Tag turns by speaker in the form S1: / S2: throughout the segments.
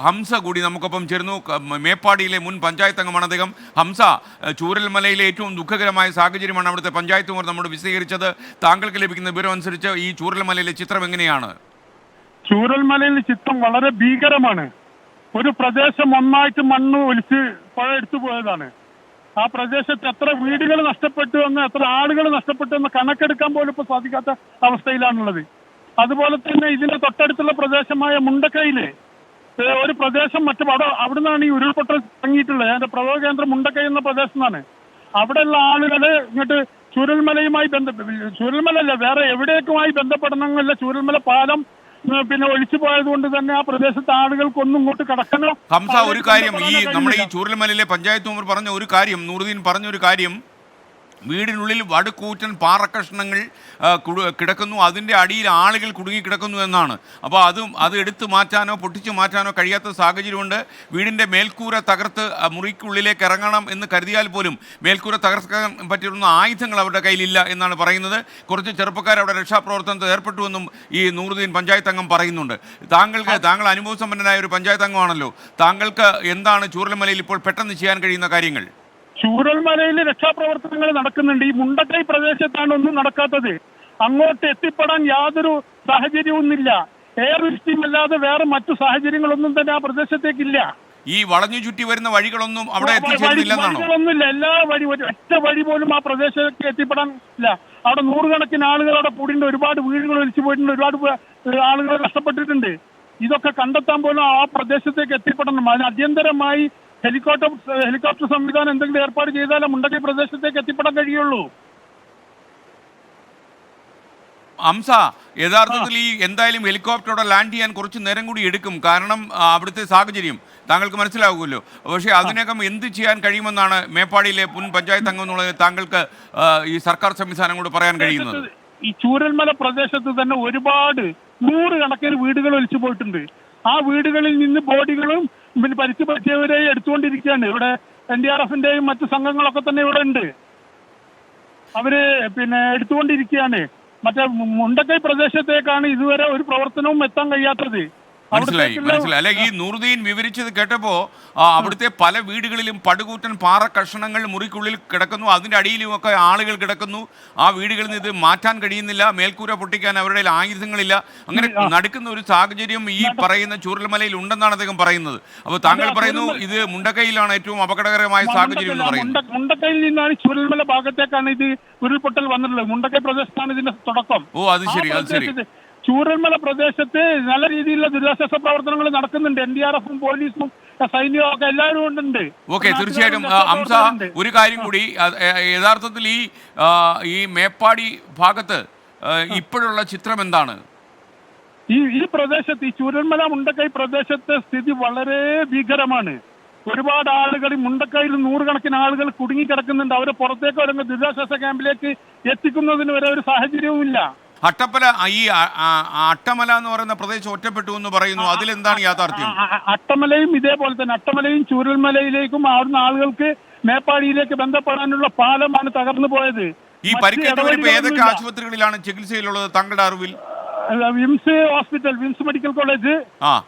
S1: ഹംസ കൂടി നമുക്കൊപ്പം ചേർന്നു. മേപ്പാടിയിലെ മുൻ പഞ്ചായത്ത് അംഗമാണ് അദ്ദേഹം. ഹംസ, ചൂരൽമലയിലെ ഏറ്റവും ദുഃഖകരമായ സാഹചര്യമാണ് അവിടുത്തെ പഞ്ചായത്ത് മെമ്പർ നമ്മോട് വിശദീകരിച്ചത്. താങ്കൾക്ക് ലഭിക്കുന്ന വിവരം അനുസരിച്ച് ഈ ചൂരൽമലയിലെ ചിത്രം എങ്ങനെയാണ്?
S2: ചൂരൽമലയിലെ ചിത്രം വളരെ ഭീകരമാണ്. ഒരു പ്രദേശം ഒന്നായിട്ട് മണ്ണ് ഒലിച്ച് പുഴ എടുത്തു പോയതാണ്. ആ പ്രദേശത്ത് എത്ര വീടുകൾ നഷ്ടപ്പെട്ടു എന്ന്, എത്ര ആളുകൾ നഷ്ടപ്പെട്ടു എന്ന് കണക്കെടുക്കാൻ പോലും ഇപ്പൊ സാധിക്കാത്ത അവസ്ഥയിലാണുള്ളത്. അതുപോലെ തന്നെ ഇതിന്റെ തൊട്ടടുത്തുള്ള പ്രദേശമായ മുണ്ടക്കയില് ഒരു പ്രദേശം അവിടുന്നാണ് ഈ ഉരുൾപൊട്ടൽ തുടങ്ങിയിട്ടുള്ളത്. അതിന്റെ പ്രഭവ കേന്ദ്രം മുണ്ടക്കൈ എന്ന പ്രദേശത്താണ്. അവിടെയുള്ള ആളുകള് ഇങ്ങോട്ട് ചൂരൽമലയുമായി ചൂരൽമലല്ല, വേറെ എവിടേക്കുമായി ബന്ധപ്പെടണമെന്നില്ല. ചൂരൽമല പാലം പിന്നെ ഒലിച്ചു പോയത് കൊണ്ട് തന്നെ ആ പ്രദേശത്തെ ആളുകൾക്കൊന്നും ഇങ്ങോട്ട് കടക്കണോ.
S1: ഹംസ, ഒരു കാര്യം, ഈ നമ്മുടെ ഈ ചൂരൽമലയിലെ പഞ്ചായത്ത് മെമ്പർ പറഞ്ഞ ഒരു കാര്യം, നൂറുദ്ദീൻ പറഞ്ഞൊരു കാര്യം, വീടിനുള്ളിൽ വടുക്കൂറ്റൻ പാറക്കഷ്ണങ്ങൾ കിടക്കുന്നു, അതിൻ്റെ അടിയിൽ ആളുകൾ കുടുങ്ങിക്കിടക്കുന്നു എന്നാണ്. അപ്പോൾ അത് എടുത്തു മാറ്റാനോ പൊട്ടിച്ചു മാറ്റാനോ കഴിയാത്ത സാഹചര്യമുണ്ട്. വീടിൻ്റെ മേൽക്കൂര തകർത്ത് മുറിക്കുള്ളിലേക്ക് ഇറങ്ങണം എന്ന് കരുതിയാൽ പോലും മേൽക്കൂര തകർക്കാൻ പറ്റിയിരുന്ന ആയുധങ്ങൾ അവരുടെ കയ്യിലില്ല എന്നാണ് പറയുന്നത്. കുറച്ച് ചെറുപ്പക്കാർ അവിടെ രക്ഷാപ്രവർത്തനത്തിൽ ഏർപ്പെട്ടുവെന്നും ഈ നൂറുദ്ദീൻ പഞ്ചായത്ത് അംഗം പറയുന്നുണ്ട്. താങ്കൾ അനുഭവസമ്പന്നനായ ഒരു പഞ്ചായത്ത് അംഗമാണല്ലോ, താങ്കൾക്ക് എന്താണ് ചൂരൽമലയിൽ ഇപ്പോൾ പെട്ടെന്ന് ചെയ്യാൻ കഴിയുന്ന കാര്യങ്ങൾ?
S2: ചൂരൽമലയിൽ രക്ഷാപ്രവർത്തനങ്ങൾ നടക്കുന്നുണ്ട്. ഈ മുണ്ടക്കൈ പ്രദേശത്താണ് ഒന്നും നടക്കാത്തത്. അങ്ങോട്ട് എത്തിപ്പെടാൻ യാതൊരു സാഹചര്യവുമില്ല. എയർ ലിഫ്റ്റിംഗ് അല്ലാതെ വേറെ മറ്റു സാഹചര്യങ്ങളൊന്നും തന്നെ ആ പ്രദേശത്തേക്കില്ല.
S1: ഈ വളഞ്ഞു ചുറ്റി വരുന്ന വഴികളൊന്നും അവിടെ
S2: വഴികളൊന്നുമില്ല. എല്ലാ ഒറ്റ വഴി പോലും ആ പ്രദേശത്തേക്ക് എത്തിപ്പെടാൻ ഇല്ല. അവിടെ നൂറുകണക്കിന് ആളുകൾ അവിടെ കൂടിയിട്ടുണ്ട്. ഒരുപാട് വീടുകൾ ഒലിച്ചു പോയിട്ടുണ്ട്. ഒരുപാട് ആളുകൾ നഷ്ടപ്പെട്ടിട്ടുണ്ട്. ഇതൊക്കെ കണ്ടെത്താൻ പോലും ആ പ്രദേശത്തേക്ക് എത്തിപ്പെടണം. അതിന് അടിയന്തരമായി ഹെലികോപ്റ്റർ സംവിധാനം എന്തെങ്കിലും ഏർപ്പാട് ചെയ്താലേ മുണ്ടക്കൈ പ്രദേശത്തേക്ക് എത്തിപ്പെടാൻ കഴിയുള്ളൂ.
S1: ഹംസ, യഥാർത്ഥത്തിൽ ഈ എന്തായാലും ഹെലികോപ്റ്ററോടെ ലാൻഡ് ചെയ്യാൻ കുറച്ച് നേരം കൂടി എടുക്കും. കാരണം അവിടുത്തെ സാഹചര്യം താങ്കൾക്ക് മനസ്സിലാകുമല്ലോ. പക്ഷേ അതിനകം എന്ത് ചെയ്യാൻ കഴിയുമെന്നാണ് മേപ്പാടിയിലെ മുൻ പഞ്ചായത്ത് അംഗം എന്നുള്ളത് താങ്കൾക്ക് ഈ സർക്കാർ സംവിധാനങ്ങളോട് പറയാൻ കഴിയുന്നത്?
S2: ഈ ചൂരൽമല പ്രദേശത്ത് തന്നെ ഒരുപാട് നൂറുകണക്കിന് വീടുകൾ ഒലിച്ചു പോയിട്ടുണ്ട്. ആ വീടുകളിൽ നിന്ന് ബോഡികളും പിന്നെ പരിക്ക് പറ്റിയവരെയും എടുത്തുകൊണ്ടിരിക്കുകയാണ്. ഇവിടെ NDRFന്റെയും മറ്റു സംഘങ്ങളൊക്കെ തന്നെ ഇവിടെ ഉണ്ട്. അവര് എടുത്തുകൊണ്ടിരിക്കുകയാണ്. മറ്റേ മുണ്ടക്കൈ പ്രദേശത്തേക്കാണ് ഇതുവരെ ഒരു പ്രവർത്തനവും എത്താൻ കഴിയാത്തത്.
S1: മനസ്സിലായി. അല്ലെ, ഈ നൂറുദ്ദീൻ വിവരിച്ചത് കേട്ടപ്പോൾ അവിടുത്തെ പല വീടുകളിലും പടുകൂറ്റൻ പാറ കഷണങ്ങൾ മുറിക്കുള്ളിൽ കിടക്കുന്നു, അതിൻ്റെ അടിയിലുമൊക്കെ ആളുകൾ കിടക്കുന്നു. ആ വീടുകളിൽ നിന്ന് ഇത് മാറ്റാൻ കഴിയുന്നില്ല, മേൽക്കൂര പൊട്ടിക്കാൻ അവരുടെ ആയുധങ്ങളില്ല. അങ്ങനെ നടക്കുന്ന ഒരു സാഹചര്യം ഈ പറയുന്ന ചൂരൽമലയിൽ ഉണ്ടെന്നാണ് അദ്ദേഹം പറയുന്നത്. അപ്പോൾ താങ്കൾ പറയുന്നു ഇത് മുണ്ടക്കൈയിലാണ് ഏറ്റവും അപകടകരമായ സാഹചര്യം എന്ന് പറയുന്നത്.
S2: മുണ്ടക്കൈയിൽ നിന്നാണ് ചൂരൽമല ഭാഗത്തേക്കാണ് ഇത് ഉരുൾപൊട്ടൽ വന്നിട്ടുള്ളത്. മുണ്ടക്കൈ പ്രദേശത്താണ് ഇതിന്റെ തുടക്കം.
S1: ഓ, അത് ശരി.
S2: ചൂരൽമല പ്രദേശത്ത് നല്ല രീതിയിലുള്ള ദുരിതാശ്വാസ പ്രവർത്തനങ്ങൾ നടക്കുന്നുണ്ട്. NDRFും പോലീസും സൈന്യവും ഒക്കെ എല്ലാവരും ഉണ്ട്.
S1: ഓക്കെ, തീർച്ചയായിട്ടും. ഹംസ, ഒരു കാര്യം കൂടി, യഥാർത്ഥത്തിൽ ഈ മേപ്പാടി ഭാഗത്ത് ഇപ്പോഴുള്ള ചിത്രം എന്താണ്?
S2: ഈ പ്രദേശത്ത്, ഈ ചൂരൽമല മുണ്ടക്കൈ പ്രദേശത്തെ സ്ഥിതി വളരെ ഭീകരമാണ്. ഒരുപാട് ആളുകൾ മുണ്ടക്കൈയിൽ നൂറുകണക്കിന് ആളുകൾ കുടുങ്ങിക്കിടക്കുന്നുണ്ട്. അവരെ പുറത്തേക്ക് അല്ലെങ്കിൽ ദുരിതാശ്വാസ ക്യാമ്പിലേക്ക് എത്തിക്കുന്നതിന് വരെ ഒരു സാഹചര്യവുമില്ല.
S1: അട്ടമല എന്ന് പറയുന്ന പ്രദേശം ഒറ്റപ്പെട്ടു എന്ന് പറയുന്നു, അതിലെന്താണ് യാഥാർത്ഥ്യം?
S2: അട്ടമലയും ഇതേപോലെ തന്നെ, അട്ടമലയും ചൂരൽമലയിലേക്കും ആവുന്ന ആളുകൾക്ക് മേപ്പാടിയിലേക്ക് ബന്ധപ്പെടാനുള്ള പാലമാണ് തകർന്നു പോയത്.
S1: ഈ പരിക്കേറ്റവർ ഏതൊക്കെ ആശുപത്രികളിലാണ് ചികിത്സയിലുള്ളത് താങ്കളുടെ അറിവിൽ?
S2: വിംസ് ഹോസ്പിറ്റൽ, വിംസ് മെഡിക്കൽ കോളേജ്,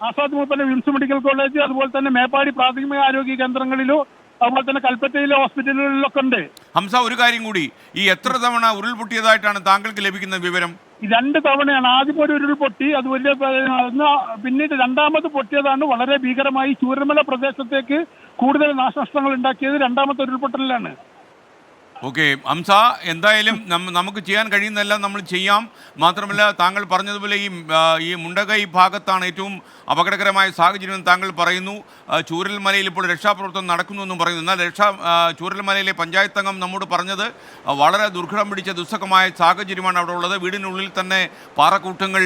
S2: ആസാദ് മൂപ്പന്റെ വിംസ് മെഡിക്കൽ കോളേജ്, അതുപോലെ തന്നെ മേപ്പാടി പ്രാഥമിക ആരോഗ്യ കേന്ദ്രങ്ങളിലോ അതുപോലെ തന്നെ കൽപ്പറ്റയിലെ ഹോസ്പിറ്റലുകളിലൊക്കെ ഉണ്ട്.
S1: ഹംസ, ഒരു കാര്യം കൂടി, ഈ എത്ര തവണ ഉരുൾപൊട്ടിയതായിട്ടാണ് താങ്കൾക്ക് ലഭിക്കുന്ന വിവരം?
S2: 2 തവണയാണ്. ആദ്യം ഒരു ഉരുൾപൊട്ടി, അത് വലിയ, പിന്നീട് രണ്ടാമത് പൊട്ടിയതാണ് വളരെ ഭീകരമായി ചൂരൽമല പ്രദേശത്തേക്ക് കൂടുതൽ നാശനഷ്ടങ്ങൾ ഉണ്ടാക്കിയത് രണ്ടാമത്തെ ഉരുൾപൊട്ടലിലാണ്.
S1: ഓക്കെ ഹംസ, എന്തായാലും നമുക്ക് ചെയ്യാൻ കഴിയുന്നതെല്ലാം നമ്മൾ ചെയ്യാം. മാത്രമല്ല, താങ്കൾ പറഞ്ഞതുപോലെ ഈ മുണ്ടകൈ ഭാഗത്താണ് ഏറ്റവും അപകടകരമായ സാഹചര്യം താങ്കൾ പറയുന്നു. ചൂരൽമലയിൽ ഇപ്പോൾ രക്ഷാപ്രവർത്തനം നടക്കുന്നു എന്നും പറയുന്നു. എന്നാൽ ചൂരൽമലയിലെ പഞ്ചായത്ത് അംഗം നമ്മോട് പറഞ്ഞത് വളരെ ദുർഘടം പിടിച്ച ദുസ്സഹമായ സാഹചര്യമാണ് അവിടെ ഉള്ളത്. വീടിനുള്ളിൽ തന്നെ പാറക്കൂട്ടങ്ങൾ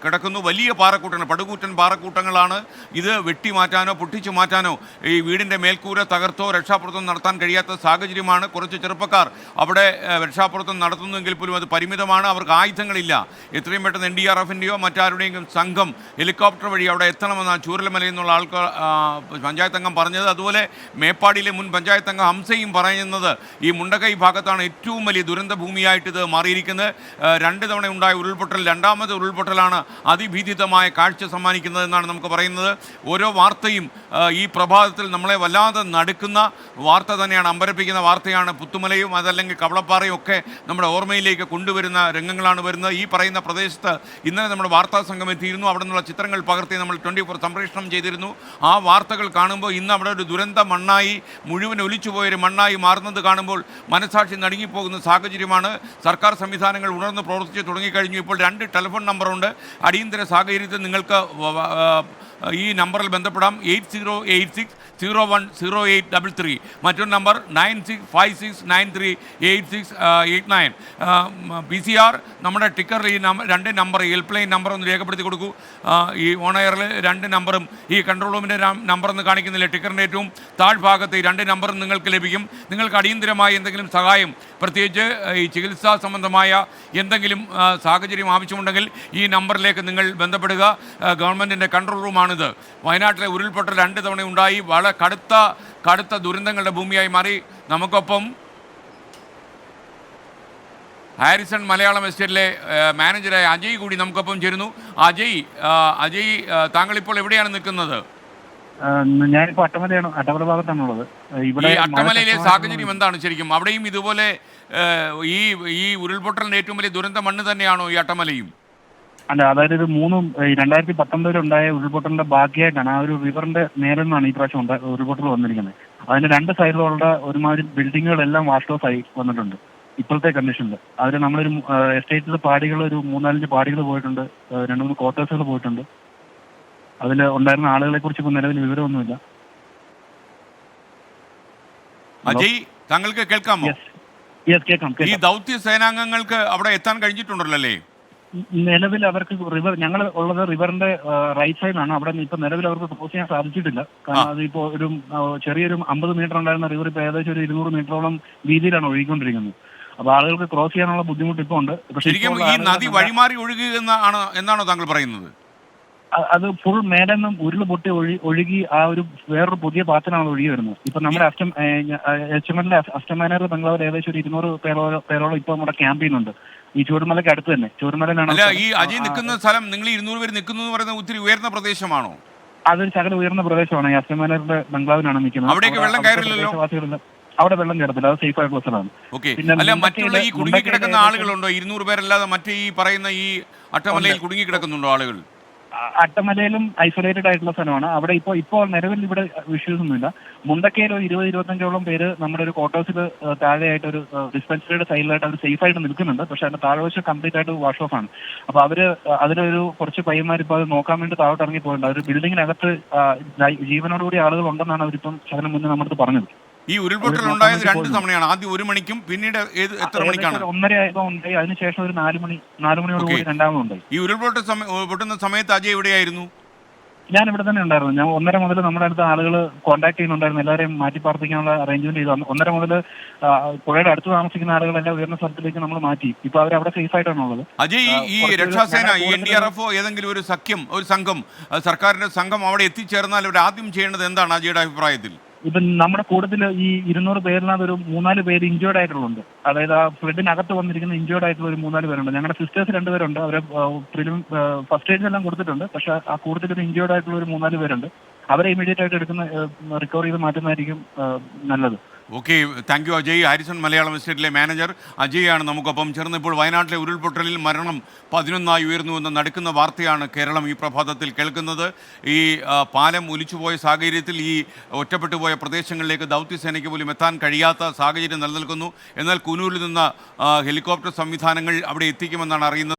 S1: കിടക്കുന്നു, വലിയ പാറക്കൂട്ടങ്ങൾ, പടുകൂറ്റൻ പാറക്കൂട്ടങ്ങളാണ്. ഇത് വെട്ടിമാറ്റാനോ പൊട്ടിച്ചു മാറ്റാനോ ഈ വീടിൻ്റെ മേൽക്കൂര തകർത്തോ രക്ഷാപ്രവർത്തനം നടത്താൻ കഴിയാത്ത സാഹചര്യമാണ്. കുറച്ച് ചെറുപ്പക്കാർ അവിടെ രക്ഷാപ്രവർത്തനം നടത്തുന്നുവെങ്കിൽ പോലും അത് പരിമിതമാണ്. അവർക്ക് ആയുധങ്ങളില്ല. എത്രയും പെട്ടെന്ന് NDRFിൻ്റെയോ മറ്റാരുടെയെങ്കിലും സംഘം ഹെലികോപ്റ്റർ വഴി അവിടെ എത്തണമെന്നാണ് ചൂരൽമലയിൽ നിന്നുള്ള ആൾക്കാർ പഞ്ചായത്ത് അംഗം പറഞ്ഞത്. അതുപോലെ മേപ്പാടിയിലെ മുൻ പഞ്ചായത്ത് അംഗം ഹംസയും പറയുന്നത് ഈ മുണ്ടക്കൈ ഭാഗത്താണ് ഏറ്റവും വലിയ ദുരന്ത ഭൂമിയായിട്ട് ഇത് മാറിയിരിക്കുന്നത്. 2 തവണ ഉണ്ടായ ഉരുൾപൊട്ടൽ, രണ്ടാമത്തെ ഉരുൾപൊട്ടലാണ് അതിഭീതിതമായ കാഴ്ച സമ്മാനിക്കുന്നത് എന്നാണ് നമുക്ക് പറയുന്നത്. ഓരോ വാർത്തയും ഈ പ്രഭാതത്തിൽ നമ്മളെ വല്ലാതെ നടുക്കുന്ന വാർത്ത തന്നെയാണ്, അമ്പരപ്പിക്കുന്ന വാർത്തയാണ്. പുത്തുമലയും അതല്ലെങ്കിൽ കവളപ്പാറയും ഒക്കെ നമ്മുടെ ഓർമ്മയിലേക്ക് കൊണ്ടുവരുന്ന രംഗങ്ങളാണ് വരുന്നത്. ഈ പറയുന്ന പ്രദേശത്ത് ഇന്നലെ നമ്മുടെ വാർത്താ സംഘം എത്തിയിരുന്നു. അവിടെ നിന്നുള്ള ചിത്രങ്ങൾ പകർത്തി നമ്മൾ 24 സംപ്രേഷണം ചെയ്തിരുന്നു. ആ വാർത്തകൾ കാണുമ്പോൾ ഇന്ന് അവിടെ ഒരു ദുരന്ത മണ്ണായി, മുഴുവൻ ഒലിച്ചുപോയൊരു മണ്ണായി മാറുന്നത് കാണുമ്പോൾ മനസാക്ഷി നടുങ്ങിപ്പോകുന്ന സാഹചര്യമാണ്. സർക്കാർ സംവിധാനങ്ങൾ ഉണർന്ന് പ്രവർത്തിച്ച് തുടങ്ങിക്കഴിഞ്ഞു. ഇപ്പോൾ 2 ടെലിഫോൺ നമ്പറുണ്ട്. അടിയന്തര സാഹചര്യത്തിൽ നിങ്ങൾക്ക് ഈ നമ്പറിൽ ബന്ധപ്പെടാം. 8086010833. മറ്റൊരു നമ്പർ 9656938689. PCR നമ്മുടെ ടിക്കറിൽ ഈ 2 നമ്പർ ഹെൽപ്പ് ലൈൻ നമ്പർ ഒന്ന് രേഖപ്പെടുത്തി കൊടുക്കൂ. ഈ ഓണയറിൽ 2 നമ്പറും ഈ കൺട്രോൾ റൂമിൻ്റെ നമ്പറൊന്നും കാണിക്കുന്നില്ല. ടിക്കറിൻ്റെ ഏറ്റവും താഴ്ഭാഗത്ത് ഈ 2 നമ്പറും നിങ്ങൾക്ക് ലഭിക്കും. നിങ്ങൾക്ക് അടിയന്തരമായി എന്തെങ്കിലും സഹായം, പ്രത്യേകിച്ച് ഈ ചികിത്സാ സംബന്ധമായ എന്തെങ്കിലും സാഹചര്യം ആവശ്യമുണ്ടെങ്കിൽ ഈ നമ്പറിലേക്ക് നിങ്ങൾ ബന്ധപ്പെടുക. ഗവൺമെൻറ്റിൻ്റെ കൺട്രോൾ റൂമാണിത്. വയനാട്ടിലെ ഉരുൾപൊട്ടൽ 2 തവണ ഉണ്ടായി. വളരെ കടുത്ത ദുരന്തങ്ങളുടെ ഭൂമിയായി മാറി. നമുക്കൊപ്പം ഹാരിസൺ മലയാളം എസ്റ്റേറ്റിലെ മാനേജറായ അജയ് കൂടി നമുക്കൊപ്പം ചേരുന്നു. അജയ് താങ്കളിപ്പോൾ എവിടെയാണ് നിൽക്കുന്നത്?
S3: ഞാനിപ്പോൾ അട്ടമല ഭാഗത്താണുള്ളത്.
S1: ഈ അട്ടമലയിലെ സാഹചര്യം എന്താണ് ശരിക്കും? അവിടെയും ഇതുപോലെ ഈ ഉരുൾപൊട്ടലിന്റെ ഏറ്റവും വലിയ ദുരന്ത മണ്ണ് തന്നെയാണോ ഈ അട്ടമലയും?
S3: അല്ല, അതായത് ഇത് 2019 ഉണ്ടായ ഉരുൾപൊട്ടലിന്റെ ബാക്കിയായിട്ടാണ്. ആ ഒരു റിവറിന്റെ നേരെ നിന്നാണ് ഈ പ്രാവശ്യം ഉരുൾപൊട്ടൽ വന്നിരിക്കുന്നത്. അതിന്റെ 2 സൈഡിലുള്ള ഒരുമാതിരി ബിൽഡിങ്ങുകളെല്ലാം വാഷ് ഓഫ് ആയി വന്നിട്ടുണ്ട് ഇപ്പോഴത്തെ കണ്ടീഷനിൽ. അതിൽ നമ്മളൊരു എസ്റ്റേറ്റിലെ പാടികൾ ഒരു 3-4 പാടികൾ പോയിട്ടുണ്ട്, 2-3 ക്വാർട്ടേഴ്സുകൾ പോയിട്ടുണ്ട്. അതിൽ ഉണ്ടായിരുന്ന ആളുകളെ കുറിച്ച് ഇപ്പോൾ നിലവിൽ വിവരമൊന്നുമില്ല.
S1: അജയ്, താങ്കൾക്ക് കേൾക്കാമോ?
S3: കേൾക്കാം.
S1: ഈ ദൗത്യ സേനാംഗങ്ങൾക്ക് അവിടെ എത്താൻ കഴിഞ്ഞിട്ടുണ്ടല്ലോ അല്ലേ?
S3: നിലവിൽ അവർക്ക് ഞങ്ങൾ ഉള്ളത് റിവറിന്റെ റൈറ്റ് സൈഡിലാണ്. അവിടെ ഇപ്പൊ നിലവിൽ അവർക്ക് ക്രോസ് ചെയ്യാൻ സാധിച്ചിട്ടില്ല. കാരണം അതിപ്പോ ഒരു ചെറിയൊരു 50 മീറ്റർ ഉണ്ടായിരുന്ന റിവർ ഇപ്പൊ ഏകദേശം ഒരു 200 മീറ്ററോളം വീതിയിലാണ് ഒഴുകിക്കൊണ്ടിരിക്കുന്നത്. അപ്പൊ ആളുകൾക്ക് ക്രോസ് ചെയ്യാനുള്ള ബുദ്ധിമുട്ട് ഇപ്പൊ ഉണ്ട്.
S1: ശരിക്കും ഈ നദി വഴിമാറി ഒഴുകുക എന്നാണോ താങ്കൾ പറയുന്നത്?
S3: അത് ഫുൾ മേലെ നിന്നും ഉരുള് പൊട്ടി ഒഴുകി ആ ഒരു വേറൊരു പുതിയ പാത്തിനാണ് ഒഴുകി വരുന്നത്. ഇപ്പൊ നമ്മുടെ എച്ചമലിലെ അസ്റ്റമാനർ ബംഗ്ലാവിൽ ഏകദേശം ഒരു 200 പേരോളം ഇപ്പൊ നമ്മുടെ ക്യാമ്പ് ചെയ്യുന്നുണ്ട്. ഈ ചൂരൽമലയ്ക്ക് അടുത്ത് തന്നെ. ചൂരൽമലയിലാണ്.
S1: അല്ല, ഈ അജയ് നിൽക്കുന്ന സ്ഥലം, നിങ്ങൾ 200 പേര് നിൽക്കുന്നു എന്ന് പറയുന്നത് ഒത്തിരി ഉയർന്ന പ്രദേശമാണോ?
S3: അതൊരു ശകല ഉയർന്ന പ്രദേശമാണ്. ഈ അസ്റ്റമാനരുടെ ബംഗ്ലാവിലാണ് നിൽക്കുന്നത്.
S1: അവിടേക്ക് വെള്ളം കയറില്ലല്ലോ?
S3: അവിടെ വെള്ളം കയറത്തില്ല. അത് സേഫ് ആയിട്ടുള്ള സ്ഥലമാണ്.
S1: അല്ല, മറ്റുള്ള ഈ കുടുങ്ങിക്കിടക്കുന്ന ആളുകളുണ്ടോ? 200 പേരല്ലാതെ മറ്റേ ഈ പറയുന്ന ഈ അട്ടമലയിൽ കുടുങ്ങിക്കിടക്കുന്നുണ്ടോ ആളുകൾ?
S3: അട്ടമലയിലും ഐസൊലേറ്റഡ് ആയിട്ടുള്ള സ്ഥലമാണ്. അവിടെ ഇപ്പോൾ നിലവിൽ ഇവിടെ ഇഷ്യൂസ് ഒന്നുമില്ല. മുണ്ടക്കയിൽ ഒരു 20-25ഓളം പേര് നമ്മുടെ ഒരു ക്വാർട്ടേഴ്സിൽ താഴെയായിട്ട് ഒരു ഡിസ്പെൻസറിയുടെ സൈഡിലായിട്ട് അവർ സേഫ് ആയിട്ട് നിൽക്കുന്നുണ്ട്. പക്ഷെ അതിന്റെ താഴ്വശം കംപ്ലീറ്റ് ആയിട്ട് വാഷ് ഓഫ് ആണ്. അപ്പൊ അതിലൊരു കുറച്ച് പയ്യന്മാർ ഇപ്പൊ അത് നോക്കാൻ വേണ്ടി താഴോട്ട് ഇറങ്ങി പോയിട്ടുണ്ട്. ഒരു ബിൽഡിങ്ങിനകത്ത് ജീവനോടുകൂടി ആളുകൾ ഉണ്ടെന്നാണ് അവരിപ്പം ശകലം മുന്നേ നമ്മുടെ പറഞ്ഞത്.
S1: ഈ ഉരുൾപൊട്ടൽ ഉണ്ടായത് 2 തവണയാണ്. ആദ്യം 1 മണിക്കും പിന്നീട് എത്ര മണിക്കാണ്?
S3: 1:30 ഉണ്ടായി. അതിനുശേഷം ഒരു 4 മണിയോടുകൂടി രണ്ടാമതുണ്ടായി.
S1: ഈ ഉരുൾപൊട്ടൽ പൊട്ടുന്ന സമയത്ത് അജയ് എവിടെയായിരുന്നു?
S3: ഞാൻ ഇവിടെ തന്നെ ഉണ്ടായിരുന്നു. ഞാൻ 1:30 മുതൽ നമ്മുടെ അടുത്ത് ആളുകൾ കോൺടാക്ട് ചെയ്യുന്നുണ്ടായിരുന്നു. എല്ലാവരെയും മാറ്റി പാർപ്പിക്കാനുള്ള അറേഞ്ച്മെന്റ് ചെയ്തു. 1:30 മുതൽ പുഴയുടെ അടുത്ത് താമസിക്കുന്ന ആളുകളെല്ലാം ഉയർന്ന സ്ഥലത്തിലേക്ക് നമ്മൾ മാറ്റി. ഇപ്പൊ അവരവിടെ സേഫ് ആയിട്ടാണുള്ളത്.
S1: അജയ്, ഈ രക്ഷാസേന, ഈ NDRF ഏതെങ്കിലും ഒരു സംഘം, സർക്കാരിന്റെ സംഘം അവിടെ എത്തിച്ചേർന്നാൽ അവർ ആദ്യം ചെയ്യേണ്ടത് എന്താണ് അജയുടെ അഭിപ്രായത്തിൽ?
S3: ഇപ്പം നമ്മുടെ കൂട്ടത്തിൽ ഈ 200 പേരിനകത്ത് ഒരു 3-4 പേര് ഇഞ്ചേർഡ് ആയിട്ടുള്ളുണ്ട്. അതായത് ആ ഫ്ലഡിനകത്ത് വന്നിരിക്കുന്ന ഇഞ്ചേർഡ് ആയിട്ടുള്ള ഒരു 3-4 പേരുണ്ട്. ഞങ്ങളുടെ സിസ്റ്റേഴ്സ് 2 പേരുണ്ട്. അവരെ ഫസ്റ്റ് എയ്ഡ് എല്ലാം കൊടുത്തിട്ടുണ്ട്. പക്ഷെ ആ കൂട്ടത്തിൽ ഒരു ഇഞ്ചേർഡ് ആയിട്ടുള്ള ഒരു 3-4 പേരുണ്ട്. അവരെ ഇമീഡിയറ്റ് ആയിട്ട് റിക്കവർ ചെയ്ത് മാറ്റുന്നതായിരിക്കും നല്ലത്.
S1: Okay, thank you Ajay. Harrison Malayalam എസ്റ്റേറ്റിലെ മാനേജർ അജയാണ് നമുക്കൊപ്പം ചേർന്ന്. ഇപ്പോൾ വയനാട്ടിലെ ഉരുൾപൊട്ടലിൽ മരണം 11 ഉയർന്നുവെന്ന നടുക്കുന്ന വാർത്തയാണ് കേരളം ഈ പ്രഭാതത്തിൽ കേൾക്കുന്നത്. ഈ പാലം ഒലിച്ചുപോയ സാഹചര്യത്തിൽ ഈ ഒറ്റപ്പെട്ടുപോയ പ്രദേശങ്ങളിലേക്ക് ദൗത്യസേനയ്ക്ക് പോലും എത്താൻ കഴിയാത്ത സാഹചര്യം നിലനിൽക്കുന്നു. എന്നാൽ കൂനൂരിൽ നിന്ന് ഹെലികോപ്റ്റർ സംവിധാനങ്ങൾ അവിടെ എത്തിക്കുമെന്നാണ് അറിയുന്നത്.